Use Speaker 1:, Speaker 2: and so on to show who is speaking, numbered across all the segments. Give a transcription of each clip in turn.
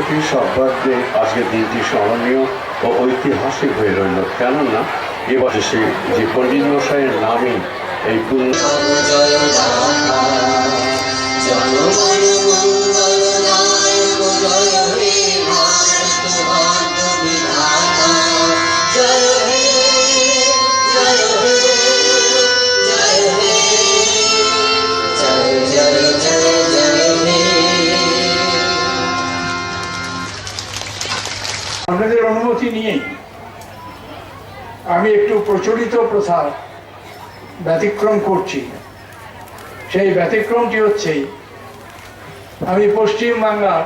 Speaker 1: প্রতি সর্বাগ্রে আজকের দিনটি স্মরণীয় ও ঐতিহাসিক হয়ে রইল, কেননা এবার সে যে পণ্ডিত মশাইয়ের নামে এই পুণ্য
Speaker 2: আপনাদের অনুমতি নিয়ে আমি একটু প্রচলিত প্রথা ব্যতিক্রম করছি। সেই ব্যতিক্রমটি হচ্ছে, আমি পশ্চিমবাংলার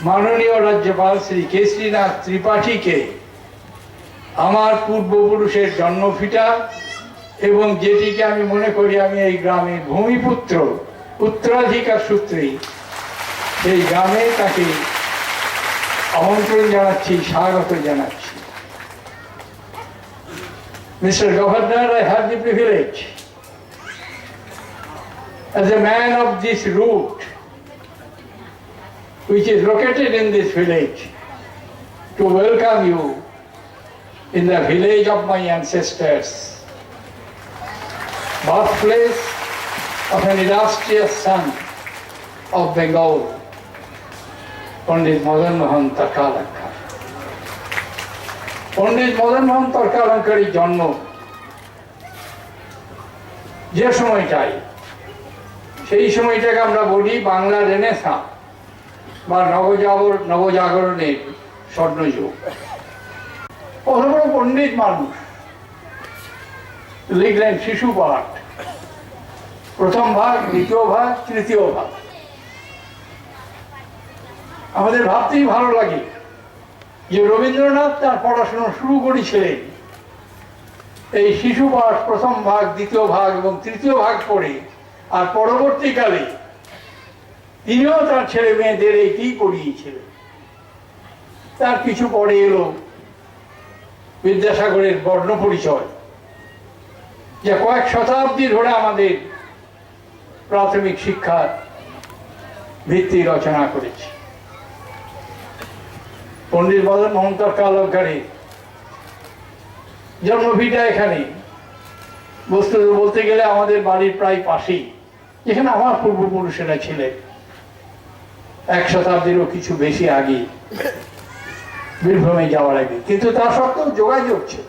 Speaker 2: মাননীয় রাজ্যপাল শ্রী কেশরীনাথ ত্রিপাঠীকে আমার পূর্বপুরুষের জন্মভিটা এবং যেটিকে আমি মনে করি আমি এই গ্রামের ভূমিপুত্র, উত্তরাধিকার সূত্রেই সেই গ্রামে তাকে আমন্ত্রণ জানাচ্ছি, স্বাগত জানাচ্ছি। Mr. Governor, I have the privilege, as a man of this root, which is located in this village, to welcome you in the village of my ancestors, birthplace of an illustrious son of Bengal, Pandit Madan Mohan Tarkalankar. পণ্ডিত মদন মোহন তর্কালঙ্কারীর জন্ম যে সময়টাই, সেই সময়টাকে আমরা বলি Bangla renaissance বা নবজাগরণের স্বর্ণযুগ। কত বড় পণ্ডিত মানুষ, লিখলেন শিশু পাঠ, প্রথম ভাগ, দ্বিতীয় ভাগ, তৃতীয় ভাগ। আমাদের ভাবতেই ভালো লাগে যে রবীন্দ্রনাথ তার পড়াশোনা শুরু করেছিলেন এই শিশু পাঠ প্রথম ভাগ, দ্বিতীয় ভাগ এবং তৃতীয় ভাগ পড়ে, আর পরবর্তীকালে তিনিও তার ছেলে মেয়েদের এইটি পড়িয়েছিলেন। তার কিছু পরে এলো বিদ্যাসাগরের বর্ণ পরিচয়, যা কয়েক শতাব্দী ধরে আমাদের প্রাথমিক শিক্ষার ভিত্তি রচনা করেছে। পণ্ডিত মদন মোহন তর্কালঙ্কারী জন্মভিটা এখানে, বস্তুত বলতে গেলে আমাদের বাড়ির প্রায় পাশেই, যেখানে আমার পূর্বপুরুষেরা ছিলেন এক শতাব্দীরও কিছু বেশি আগে, বীরভূমে যাওয়ার আগে। কিন্তু তা সত্ত্বেও যোগাযোগ ছিল।